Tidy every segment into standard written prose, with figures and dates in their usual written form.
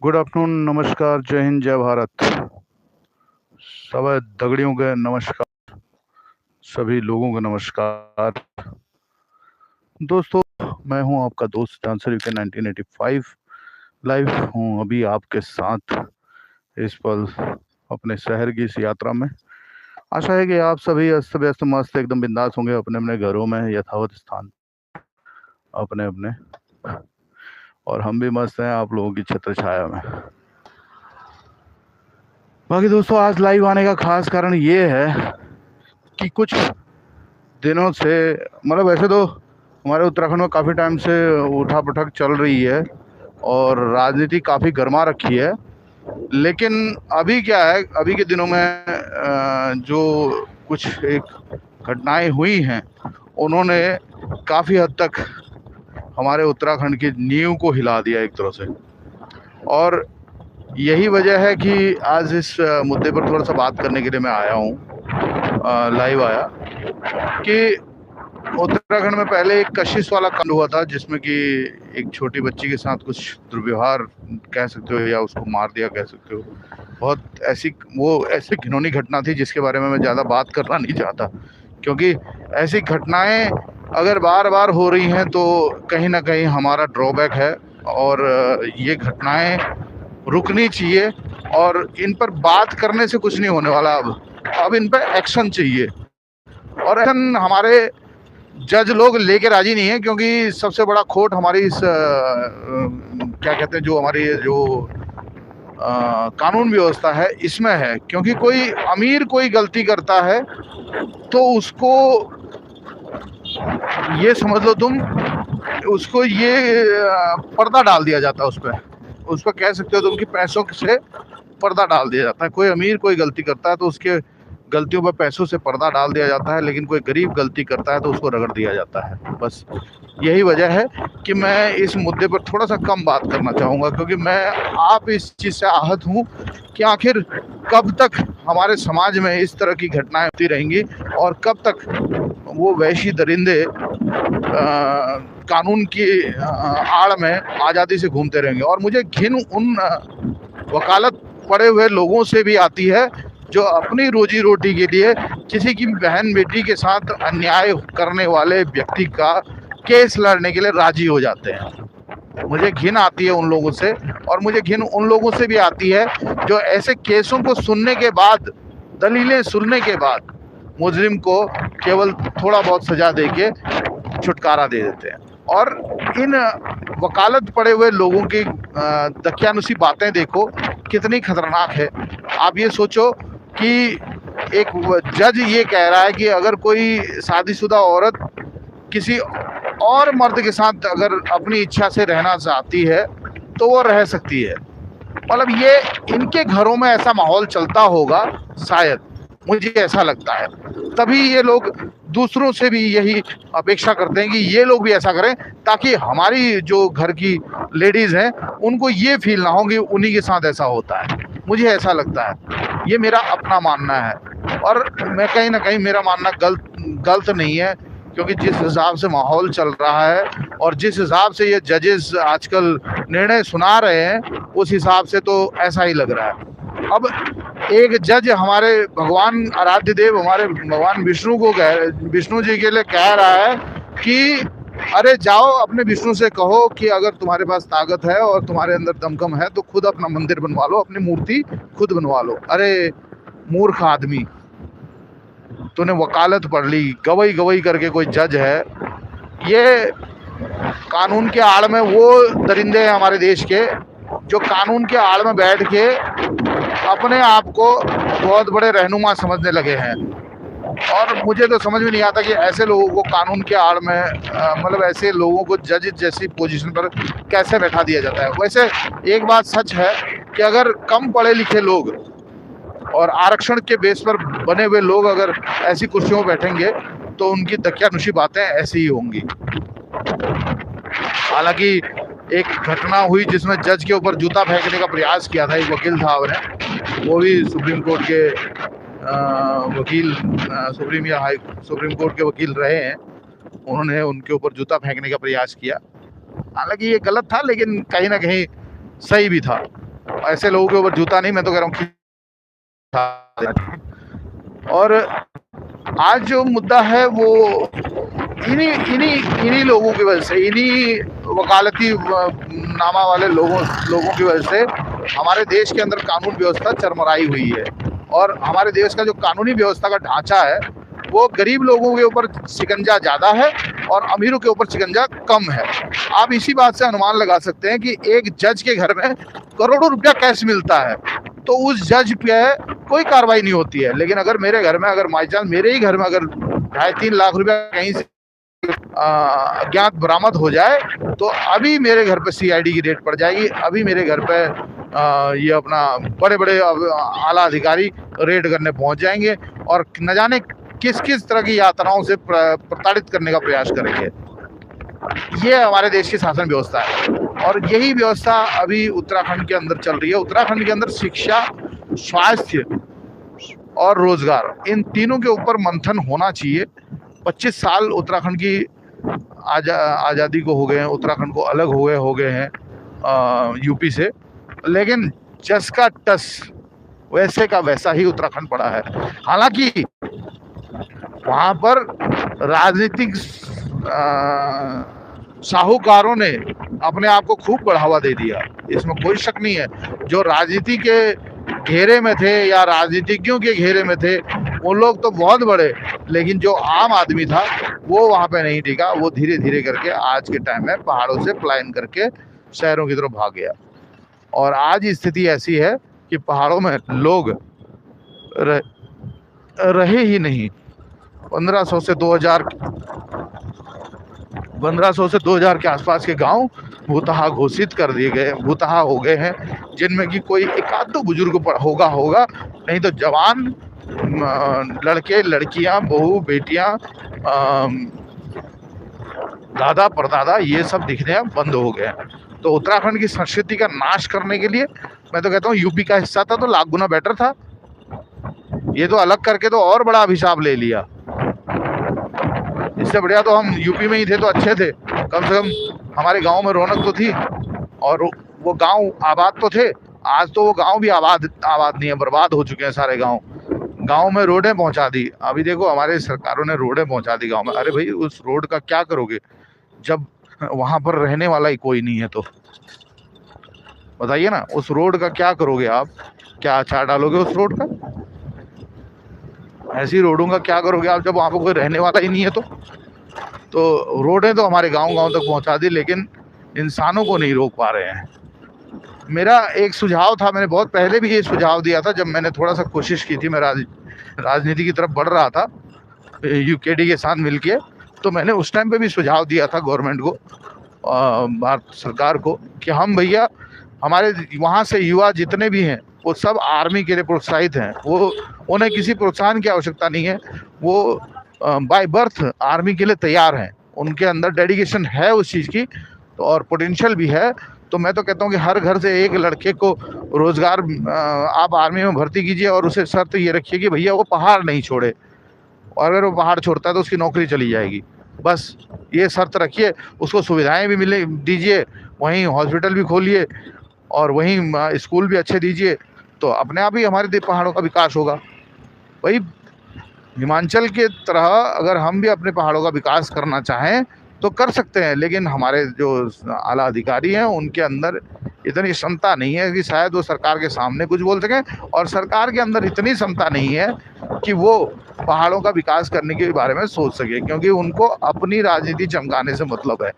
Good afternoon, नमस्कार, जय हिंद, जय भारत। सब दगड़ियों के नमस्कार, सभी लोगों को नमस्कार। दोस्तों, मैं हूं आपका दोस्त डांसर यूके 1985। लाइव हूं अभी आपके साथ इस पल अपने शहर की इस यात्रा में। आशा है कि आप सभी अस्त व्यस्त मस्त एकदम बिंदास होंगे अपने अपने घरों में, यथावत स्थान अपने अपने, और हम भी मस्त हैं आप लोगों की छत्र छाया में। बाकी दोस्तों, आज लाइव आने का खास कारण ये है कि कुछ दिनों से, मतलब वैसे तो हमारे उत्तराखंड में काफ़ी टाइम से उठा पटक चल रही है और राजनीति काफ़ी गर्मा रखी है। लेकिन अभी क्या है, अभी के दिनों में जो कुछ एक घटनाएं हुई हैं, उन्होंने काफ़ी हद तक हमारे उत्तराखंड की नींव को हिला दिया एक तरह से। और यही वजह है कि आज इस मुद्दे पर थोड़ा सा बात करने के लिए मैं आया हूँ, लाइव आया कि उत्तराखंड में पहले एक कशिश वाला कांड हुआ था, जिसमें कि एक छोटी बच्ची के साथ कुछ दुर्व्यवहार कह सकते हो या उसको मार दिया कह सकते हो। बहुत ऐसी घिनौनी घटना थी जिसके बारे में मैं ज़्यादा बात करना नहीं चाहता, क्योंकि ऐसी घटनाएं अगर बार बार हो रही हैं तो कहीं ना कहीं हमारा ड्रॉबैक है। और ये घटनाएं रुकनी चाहिए और इन पर बात करने से कुछ नहीं होने वाला। अब इन पर एक्शन चाहिए, और एक्शन हमारे जज लोग लेके राजी नहीं है, क्योंकि सबसे बड़ा खोट हमारी इस क्या कहते हैं, जो हमारी जो कानून व्यवस्था है इसमें है। क्योंकि कोई अमीर कोई गलती करता है तो उसको ये समझ लो तुम, उसको ये पर्दा डाल दिया जाता है उस पर कह सकते हो तुम कि पैसों से पर्दा डाल दिया जाता है। कोई अमीर कोई गलती करता है तो उसके गलतियों पर पैसों से पर्दा डाल दिया जाता है, लेकिन कोई गरीब गलती करता है तो उसको रगड़ दिया जाता है। बस यही वजह है कि मैं इस मुद्दे पर थोड़ा सा कम बात करना चाहूँगा, क्योंकि मैं आप इस चीज़ से आहत हूँ कि आखिर कब तक हमारे समाज में इस तरह की घटनाएं होती रहेंगी और कब तक वो वैशी दरिंदे कानून की आड़ में आज़ादी से घूमते रहेंगे। और मुझे घिन उन वकालत पड़े हुए लोगों से भी आती है जो अपनी रोजी रोटी के लिए किसी की बहन बेटी के साथ अन्याय करने वाले व्यक्ति का केस लड़ने के लिए राजी हो जाते हैं। मुझे घिन आती है उन लोगों से, और मुझे घिन उन लोगों से भी आती है जो ऐसे केसों को सुनने के बाद, दलीलें सुनने के बाद मुजरिम को केवल थोड़ा बहुत सजा देके छुटकारा दे देते हैं। और इन वकालत पड़े हुए लोगों की दकियानुसी बातें देखो कितनी खतरनाक है। आप ये सोचो कि एक जज ये कह रहा है कि अगर कोई शादीशुदा औरत किसी और मर्द के साथ अगर अपनी इच्छा से रहना चाहती है तो वो रह सकती है। मतलब ये इनके घरों में ऐसा माहौल चलता होगा शायद, मुझे ऐसा लगता है। तभी ये लोग दूसरों से भी यही अपेक्षा करते हैं कि ये लोग भी ऐसा करें, ताकि हमारी जो घर की लेडीज़ हैं उनको ये फील ना हो कि उन्हीं के साथ ऐसा होता है। मुझे ऐसा लगता है, ये मेरा अपना मानना है। और मैं कहीं ना कहीं मेरा मानना गलत नहीं है, क्योंकि जिस हिसाब से माहौल चल रहा है और जिस हिसाब से ये जजेस आजकल निर्णय सुना रहे हैं, उस हिसाब से तो ऐसा ही लग रहा है। अब एक जज हमारे भगवान आराध्य देव, हमारे भगवान विष्णु जी के लिए कह रहा है कि अरे जाओ अपने विष्णु से कहो कि अगर तुम्हारे पास ताकत है और तुम्हारे अंदर दमखम है तो खुद अपना मंदिर बनवा लो, अपनी मूर्ति खुद बनवा लो। अरे मूर्ख आदमी, तूने वकालत पढ़ ली, गवई गवई करके कोई जज है। ये कानून के आड़ में वो दरिंदे हैं हमारे देश के जो कानून के आड़ में बैठ के अपने आप को बहुत बड़े रहनुमा समझने लगे हैं। और मुझे तो समझ में नहीं आता कि ऐसे लोगों को कानून के आड़ में मतलब ऐसे लोगों को जज जैसी पोजीशन पर कैसे बैठा दिया जाता है। वैसे एक बात सच है कि अगर कम पढ़े लिखे लोग और आरक्षण के बेस पर बने हुए लोग अगर ऐसी कुर्सियों में बैठेंगे तो उनकी दकियानुशी बातें ऐसी ही होंगी। हालांकि एक घटना हुई जिसमें जज के ऊपर जूता फेंकने का प्रयास किया था एक वकील साहब ने, वो भी सुप्रीम कोर्ट के वकील, सुप्रीम कोर्ट के वकील रहे हैं। उन्होंने उनके ऊपर जूता फेंकने का प्रयास किया। हालांकि ये गलत था, लेकिन कहीं ना कहीं सही भी था। ऐसे लोगों के ऊपर जूता नहीं, मैं तो कह रहा हूँ। और आज जो मुद्दा है वो इन्हीं इन्हीं इन्हीं लोगों की वजह से, इन्हीं वकालती नामा वाले लोगों की वजह से हमारे देश के अंदर कानून व्यवस्था चरमराई हुई है। और हमारे देश का जो कानूनी व्यवस्था का ढांचा है वो गरीब लोगों के ऊपर शिकंजा ज़्यादा है और अमीरों के ऊपर शिकंजा कम है। आप इसी बात से अनुमान लगा सकते हैं कि एक जज के घर में करोड़ों रुपया कैश मिलता है तो उस जज पे कोई कार्रवाई नहीं होती है। लेकिन अगर मेरे घर में, अगर बाई चांस मेरे ही घर में अगर 2.5-3 लाख रुपया कहीं से अज्ञात बरामद हो जाए तो अभी मेरे घर पे सीआईडी की रेड पड़ जाएगी, अभी मेरे घर पे ये अपना बड़े बड़े आला अधिकारी रेड करने पहुंच जाएंगे और न जाने किस किस तरह की यातनाओं से प्रताड़ित करने का प्रयास करेंगे। ये हमारे देश की शासन व्यवस्था है और यही व्यवस्था अभी उत्तराखंड के अंदर चल रही है। उत्तराखंड के अंदर शिक्षा, स्वास्थ्य और रोजगार, इन तीनों के ऊपर मंथन होना चाहिए। 25 साल उत्तराखंड की आज़ादी को हो गए हैं, उत्तराखंड को अलग हो गए हैं यूपी से, लेकिन जस का टस वैसे का वैसा ही उत्तराखंड पड़ा है। हालांकि वहाँ पर राजनीतिक साहूकारों ने अपने आप को खूब बढ़ावा दे दिया, इसमें कोई शक नहीं है। जो राजनीति के घेरे में थे या राजनीतिज्ञों के घेरे में थे वो लोग तो बहुत बड़े, लेकिन जो आम आदमी था वो वहाँ पे नहीं टिका। वो धीरे धीरे करके आज के टाइम में पहाड़ों से पलायन करके शहरों की तरफ भाग गया और आज स्थिति ऐसी है कि पहाड़ों में लोग रहे ही नहीं। 1500 से 2000 के आसपास के गांव भूतहा घोषित कर दिए गए, भूतहा हो गए हैं, जिनमें कि कोई एक आध दो बुजुर्ग होगा, नहीं तो जवान लड़के लड़कियां, बहू बेटियां, दादा परदादा ये सब दिखने बंद हो गए हैं। तो उत्तराखंड की संस्कृति का नाश करने के लिए मैं तो कहता हूँ यूपी का हिस्सा था तो लाख गुना बेटर था। ये तो अलग करके तो और बड़ा अभिशाप ले लिया। इससे बढ़िया तो हम यूपी में ही थे तो अच्छे थे, कम से कम हमारे गांव में रौनक तो थी और वो गांव आबाद तो थे। आज तो वो गांव भी आबाद नहीं है, बर्बाद हो चुके हैं सारे गांव। गांव में रोडें पहुंचा दी, अभी देखो हमारे सरकारों ने रोडें पहुंचा दी गांव में। अरे भाई उस रोड का क्या करोगे जब वहां पर रहने वाला ही कोई नहीं है? तो बताइए ना, उस रोड का क्या करोगे आप? क्या अचार डालोगे उस रोड का? ऐसी रोडों का क्या करोगे आप जब वहाँ पर कोई रहने वाला ही नहीं है? तो रोडें तो हमारे गांव तक पहुंचा दी, लेकिन इंसानों को नहीं रोक पा रहे हैं। मेरा एक सुझाव था, मैंने बहुत पहले भी ये सुझाव दिया था जब मैंने थोड़ा सा कोशिश की थी, मैं राजनीति की तरफ बढ़ रहा था यूकेडी के साथ मिलके, तो मैंने उस टाइम पे भी सुझाव दिया था गवर्नमेंट को, भारत सरकार को, कि हम भैया हमारे वहाँ से युवा जितने भी हैं वो सब आर्मी के लिए प्रोत्साहित हैं। वो उन्हें किसी प्रोत्साहन की आवश्यकता नहीं है, वो बाय बर्थ आर्मी के लिए तैयार हैं, उनके अंदर डेडिकेशन है उस चीज़ की और पोटेंशियल भी है। तो मैं तो कहता हूँ कि हर घर से एक लड़के को रोजगार आप आर्मी में भर्ती कीजिए और उसे शर्त ये रखिए कि भैया वो पहाड़ नहीं छोड़े, और अगर वो पहाड़ छोड़ता है तो उसकी नौकरी चली जाएगी। बस ये शर्त रखिए, उसको सुविधाएं भी मिले दीजिए, वहीं हॉस्पिटल भी खोलिए और वहीं स्कूल भी अच्छे दीजिए, तो अपने आप ही हमारे पहाड़ों का विकास होगा। भाई हिमाचल के तरह अगर हम भी अपने पहाड़ों का विकास करना चाहें तो कर सकते हैं, लेकिन हमारे जो आला अधिकारी हैं उनके अंदर इतनी क्षमता नहीं है कि शायद वो सरकार के सामने कुछ बोल सकें, और सरकार के अंदर इतनी क्षमता नहीं है कि वो पहाड़ों का विकास करने के बारे में सोच सके, क्योंकि उनको अपनी राजनीति चमकाने से मतलब है।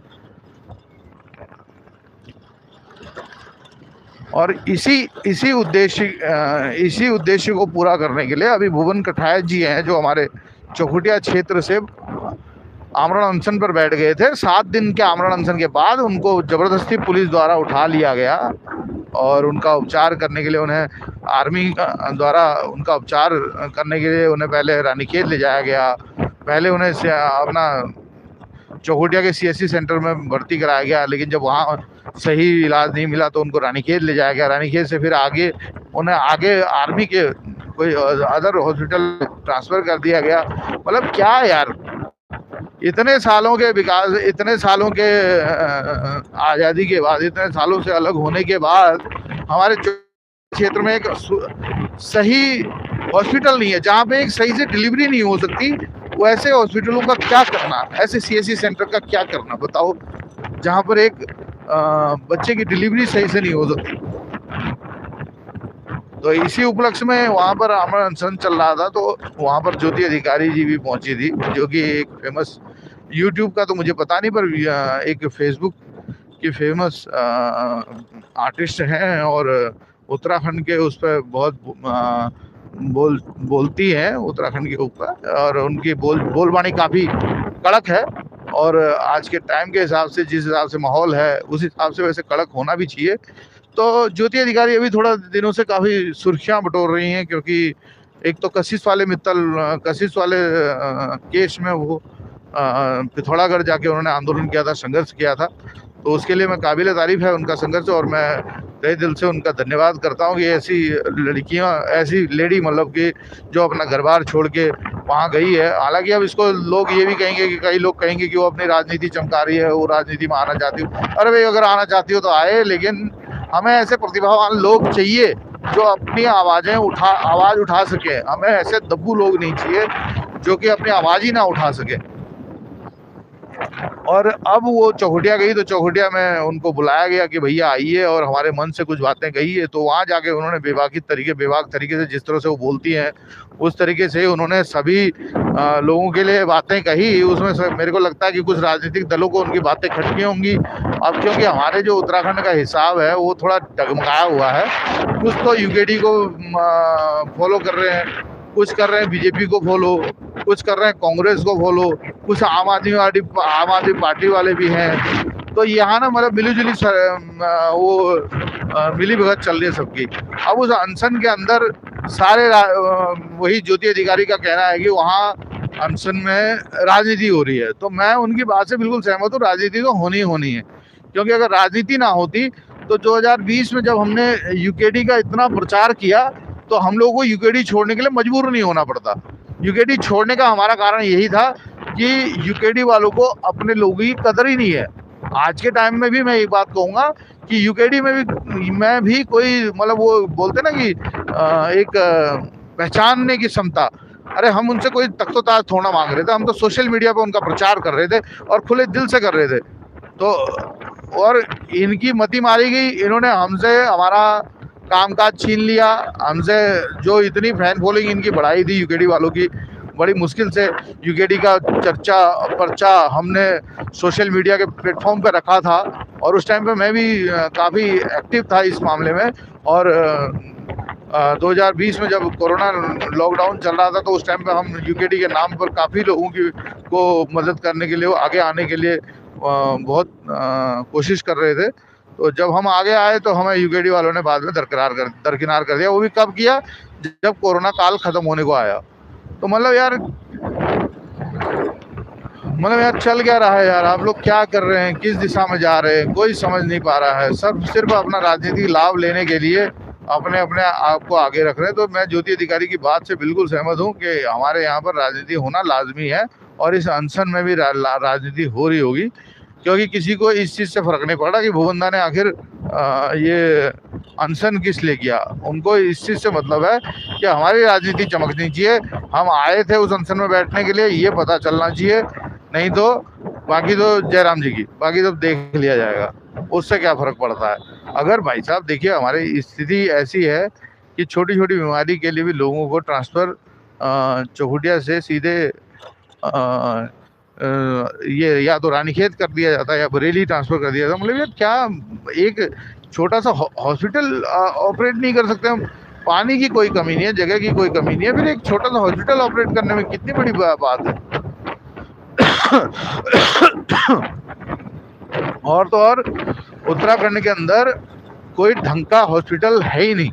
और इसी उद्देश्य को पूरा करने के लिए अभी भुवन कठायत जी हैं जो हमारे चौखुटिया क्षेत्र से आमरण अनशन पर बैठ गए थे। 7 दिन के आमरण अनशन के बाद उनको जबरदस्ती पुलिस द्वारा उठा लिया गया और उनका उपचार करने के लिए उन्हें आर्मी द्वारा उनका उपचार करने के लिए उन्हें पहले रानीखेत ले जाया गया। पहले उन्हें अपना चौखुटिया के सीएससी सेंटर में भर्ती कराया गया, लेकिन जब वहाँ सही इलाज नहीं मिला तो उनको रानीखेत ले जाया गया। रानीखेत से फिर उन्हें आगे आर्मी के कोई अदर हॉस्पिटल ट्रांसफ़र कर दिया गया। मतलब क्या यार, इतने सालों के विकास, इतने सालों के आज़ादी के बाद, इतने सालों से अलग होने के बाद हमारे क्षेत्र में एक सही हॉस्पिटल नहीं है, जहाँ पे एक सही से डिलीवरी नहीं हो सकती, वो ऐसे हॉस्पिटलों का क्या करना, ऐसे सीएससी सेंटर का क्या करना बताओ, जहाँ पर एक बच्चे की डिलीवरी सही से नहीं हो सकती। तो इसी उपलक्ष्य में वहाँ पर आमरण अनशन चल रहा था, तो वहाँ पर ज्योति अधिकारी जी भी पहुंची थी, जो कि एक फेमस यूट्यूब का तो मुझे पता नहीं, पर एक फेसबुक की फेमस आर्टिस्ट हैं और उत्तराखंड के उस पर बहुत बोलती है उत्तराखंड के ऊपर, और उनकी बोलबानी काफ़ी कड़क है, और आज के टाइम के हिसाब से जिस हिसाब से माहौल है उस हिसाब से वैसे कड़क होना भी चाहिए। तो ज्योति अधिकारी अभी थोड़ा दिनों से काफ़ी सुर्खियां बटोर रही हैं, क्योंकि एक तो कशिश वाले कशिश वाले केस में वो पिथौरागढ़ जाके उन्होंने आंदोलन किया था, संघर्ष किया था, तो उसके लिए मैं काबिल तारीफ है उनका संघर्ष, और मैं तहे दिल से उनका धन्यवाद करता हूँ कि ऐसी लड़कियाँ, ऐसी लेडी मतलब कि जो अपना घर बार छोड़ के वहाँ गई है। हालांकि अब इसको लोग ये भी कहेंगे कि कई लोग कहेंगे कि वो अपनी राजनीति चमका रही है, वो राजनीति में आना चाहती हो। अरे भाई, अगर आना चाहती हो तो आए, लेकिन हमें ऐसे प्रतिभावान लोग चाहिए जो अपनी आवाज़ उठा सके। हमें ऐसे दब्बू लोग नहीं चाहिए जो कि अपनी आवाज़ ही ना उठा सके। और अब वो चौखुटिया गई, तो चौखुटिया में उनको बुलाया गया कि भैया आइए और हमारे मन से कुछ बातें कहिए। तो वहाँ जाके उन्होंने बेबाक तरीके से, जिस तरह से वो बोलती हैं उस तरीके से उन्होंने सभी लोगों के लिए बातें कही। उसमें मेरे को लगता है कि कुछ राजनीतिक दलों को उनकी बातें खटकी होंगी। अब क्योंकि हमारे जो उत्तराखंड का हिसाब है वो थोड़ा डगमगाया हुआ है, कुछ तो यूकेडी को फॉलो कर रहे हैं, कुछ कर रहे हैं बीजेपी को फॉलो, कुछ कर रहे हैं कांग्रेस को फॉलो, कुछ आम आदमी पार्टी वाले भी हैं। तो यहाँ ना मतलब मिलीजुली मिली भगत चल रही है सबकी। अब उस अनशन के अंदर सारे वही ज्योति अधिकारी का कहना है कि वहाँ अनशन में राजनीति हो रही है। तो मैं उनकी बात से बिल्कुल सहमत हूँ, राजनीति तो होनी है, क्योंकि अगर राजनीति ना होती तो 2020 में जब हमने यूकेडी का इतना प्रचार किया तो हम लोगों को यूकेडी छोड़ने के लिए मजबूर नहीं होना पड़ता। यूकेडी छोड़ने का हमारा कारण यही था कि यूकेडी वालों को अपने लोगों की कदर ही नहीं है। आज के टाइम में भी मैं एक बात कहूँगा कि यूकेडी में भी मैं भी कोई मतलब वो बोलते ना कि एक पहचानने की क्षमता, अरे हम उनसे कोई तख्तोताज थोड़ा मांग रहे थे, हम तो सोशल मीडिया पे उनका प्रचार कर रहे थे और खुले दिल से कर रहे थे। तो और इनकी मति मारी गई, इन्होंने हमसे हमारा कामकाज छीन लिया, हमसे जो इतनी फैन फॉलोइंग इनकी बढ़ाई थी यूकेडी वालों की, बड़ी मुश्किल से यूकेडी का पर्चा हमने सोशल मीडिया के प्लेटफॉर्म पे रखा था, और उस टाइम पे मैं भी काफ़ी एक्टिव था इस मामले में। और 2020 में जब कोरोना लॉकडाउन चल रहा था तो उस टाइम पे हम यूकेडी के नाम पर काफ़ी लोगों को मदद करने के लिए, आगे आने के लिए बहुत कोशिश कर रहे थे। तो जब हम आगे आए तो हमें यूकेडी वालों ने बाद में दरकिनार कर दिया। वो भी कब किया, जब कोरोना काल खत्म होने को आया। तो मतलब यार चल क्या रहा है यार, आप लोग क्या कर रहे हैं, किस दिशा में जा रहे हैं, कोई समझ नहीं पा रहा है। सब सिर्फ अपना राजनीतिक लाभ लेने के लिए अपने आप को आगे रख रहे हैं। तो मैं ज्योति अधिकारी की बात से बिल्कुल सहमत हूँ कि हमारे यहाँ पर राजनीति होना लाजमी है, और इस अनशन में भी राजनीति हो रही होगी, क्योंकि किसी को इस चीज़ से फ़र्क नहीं पड़ा कि भुवनदा ने आखिर ये अनशन किस लिए किया। उनको इस चीज़ से मतलब है कि हमारी राजनीति चमकनी चाहिए, हम आए थे उस अनशन में बैठने के लिए, ये पता चलना चाहिए। नहीं तो बाकी तो जयराम जी की, बाकी तो देख लिया जाएगा, उससे क्या फ़र्क पड़ता है। अगर भाई साहब देखिए, हमारी स्थिति ऐसी है कि छोटी छोटी बीमारी के लिए भी लोगों को ट्रांसफ़र चौखुटिया से सीधे ये या तो रानीखेत कर दिया जाता है या बरेली ट्रांसफ़र कर दिया जाता है। मतलब यार क्या एक छोटा सा हॉस्पिटल ऑपरेट नहीं कर सकते हम? पानी की कोई कमी नहीं है, जगह की कोई कमी नहीं है, फिर एक छोटा सा हॉस्पिटल ऑपरेट करने में कितनी बड़ी बात है। और तो और उत्तराखंड के अंदर कोई ढंग का हॉस्पिटल है ही नहीं।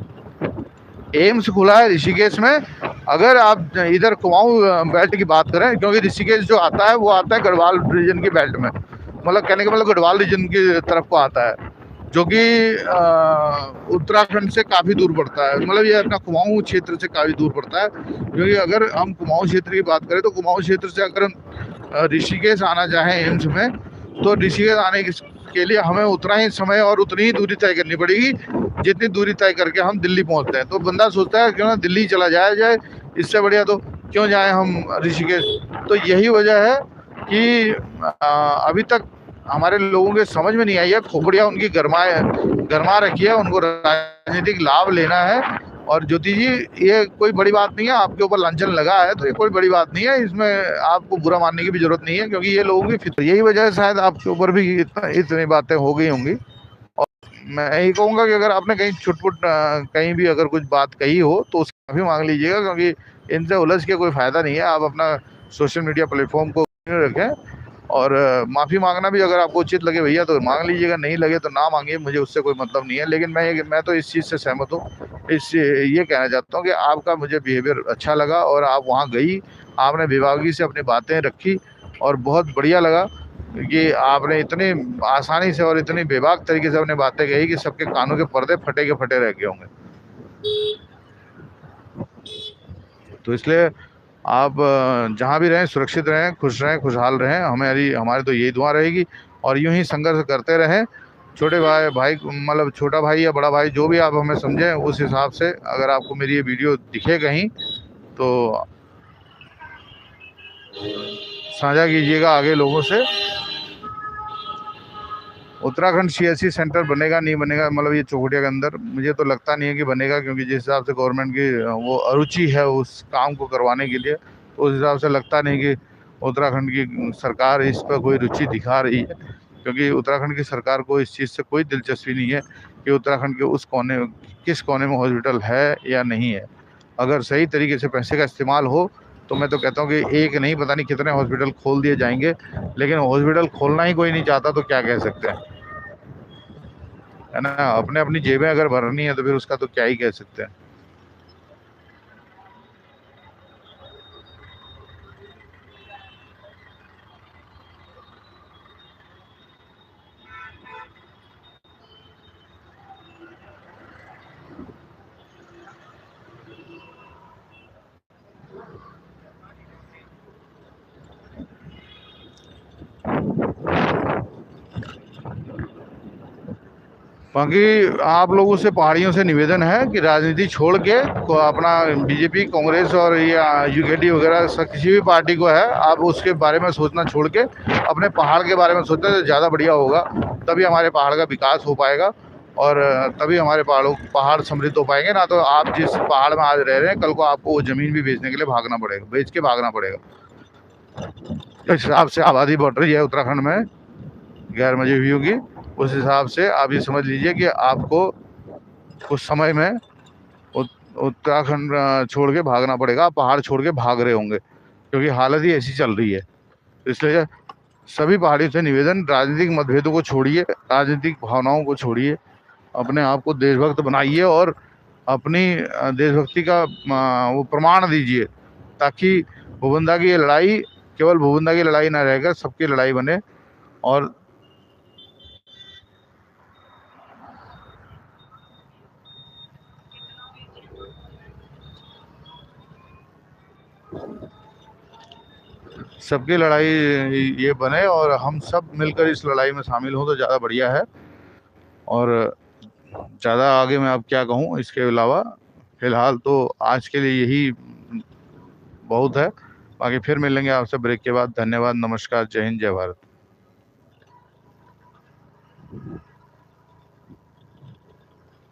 एम्स खुला है ऋषिकेश में, अगर आप इधर कुमाऊं बेल्ट की बात करें, क्योंकि ऋषिकेश जो आता है वो आता है गढ़वाल रीजन की बेल्ट में, मतलब कहने का मतलब गढ़वाल रीजन की तरफ को आता है, जो कि उत्तराखंड से काफ़ी दूर पड़ता है। मतलब ये अपना कुमाऊं क्षेत्र से काफ़ी दूर पड़ता है। क्योंकि अगर हम कुमाऊं क्षेत्र की बात करें तो कुमाऊं क्षेत्र से अगर हम ऋषिकेश आना चाहें एम्स में, तो ऋषिकेश आने के लिए हमें उतना ही समय और उतनी ही दूरी तय करनी पड़ेगी जितनी दूरी तय करके हम दिल्ली पहुंचते हैं। तो बंदा सोचता है क्यों ना दिल्ली चला जाए, इससे बढ़िया तो क्यों जाए हम ऋषिकेश। तो यही वजह है कि अभी तक हमारे लोगों के समझ में नहीं आई है, खोपड़ियाँ उनकी गरमा रखी है, उनको राजनीतिक लाभ लेना है। और ज्योति जी, ये कोई बड़ी बात नहीं है, आपके ऊपर लांछन लगा है तो ये कोई बड़ी बात नहीं है, इसमें आपको बुरा मानने की भी जरूरत नहीं है, क्योंकि ये लोगों की फितर, यही वजह है शायद आपके ऊपर भी इतनी बातें हो गई होंगी। और मैं यही कहूँगा कि अगर आपने कहीं छुटपुट कहीं भी अगर कुछ बात कही हो तो उसकी माफ़ी मांग लीजिएगा, क्योंकि इनसे उलझ के कोई फ़ायदा नहीं है। आप अपना सोशल मीडिया प्लेटफॉर्म को रखें, और माफ़ी मांगना भी अगर आपको उचित लगे भैया तो मांग लीजिएगा, नहीं लगे तो ना मांगिए, मुझे उससे कोई मतलब नहीं है। लेकिन मैं तो इस चीज़ से सहमत हूँ, ये कहना चाहता हूँ कि आपका मुझे बिहेवियर अच्छा लगा, और आप वहाँ गई, आपने बेबाकी से अपनी बातें रखी, और बहुत बढ़िया लगा कि आपने इतनी आसानी से और इतनी बेबाक तरीके से अपनी बातें कही कि सबके कानों के पर्दे फटे के फटे रह गए होंगे। तो इसलिए आप जहाँ भी रहें सुरक्षित रहें, खुश रहें, खुशहाल रहें, हमारी तो यही दुआ रहेगी। और यूं ही संघर्ष करते रहें। छोटे भाई मतलब छोटा भाई या बड़ा भाई, जो भी आप हमें समझें, उस हिसाब से अगर आपको मेरी ये वीडियो दिखे कहीं तो साझा कीजिएगा आगे लोगों से। उत्तराखंड सीएससी सेंटर बनेगा नहीं बनेगा, मतलब ये चौखुटिया के अंदर, मुझे तो लगता नहीं है कि बनेगा, क्योंकि जिस हिसाब से गवर्नमेंट की वो अरुचि है उस काम को करवाने के लिए, तो उस हिसाब से लगता नहीं कि उत्तराखंड की सरकार इस पर कोई रुचि दिखा रही है। क्योंकि उत्तराखंड की सरकार को इस चीज़ से कोई दिलचस्पी नहीं है कि उत्तराखंड के किस कोने में हॉस्पिटल है या नहीं है। अगर सही तरीके से पैसे का इस्तेमाल हो तो मैं तो कहता हूँ कि एक नहीं, पता नहीं कितने हॉस्पिटल खोल दिए जाएंगे। लेकिन हॉस्पिटल खोलना ही कोई नहीं चाहता तो क्या कह सकते हैं, है ना। अपने अपनी जेबें अगर भरनी है तो फिर उसका तो क्या ही कह सकते हैं। बाकी आप लोगों से, पहाड़ियों से निवेदन है कि राजनीति छोड़ के अपना बीजेपी, कांग्रेस और या यूकेडी वगैरह किसी भी पार्टी को है, आप उसके बारे में सोचना छोड़ के अपने पहाड़ के बारे में सोचना तो ज़्यादा बढ़िया होगा। तभी हमारे पहाड़ का विकास हो पाएगा, और तभी हमारे पहाड़ समृद्ध हो पाएंगे। ना तो आप जिस पहाड़ में आज रह रहे हैं, कल को आपको वो ज़मीन भी बेचने के लिए भागना पड़ेगा, बेच के भागना पड़ेगा। इस हिसाब से आबादी बढ़ रही है उत्तराखंड में गैर मजहबियों की, उस हिसाब से आप ये समझ लीजिए कि आपको कुछ समय में उत्तराखंड छोड़ के भागना पड़ेगा, पहाड़ छोड़ के भाग रहे होंगे, क्योंकि हालत ही ऐसी चल रही है। इसलिए सभी पहाड़ियों से निवेदन, राजनीतिक मतभेदों को छोड़िए, राजनीतिक भावनाओं को छोड़िए, अपने आप को देशभक्त बनाइए, और अपनी देशभक्ति का वो प्रमाण दीजिए, ताकि भूबंदा की ये लड़ाई केवल भूबंदा की लड़ाई ना रहकर सबकी लड़ाई बने। और सबकी लड़ाई ये बने, और हम सब मिलकर इस लड़ाई में शामिल हों तो ज़्यादा बढ़िया है। और ज़्यादा आगे मैं अब क्या कहूँ इसके अलावा, फ़िलहाल तो आज के लिए यही बहुत है। बाकी फिर मिलेंगे आपसे ब्रेक के बाद। धन्यवाद, नमस्कार, जय हिंद, जय भारत।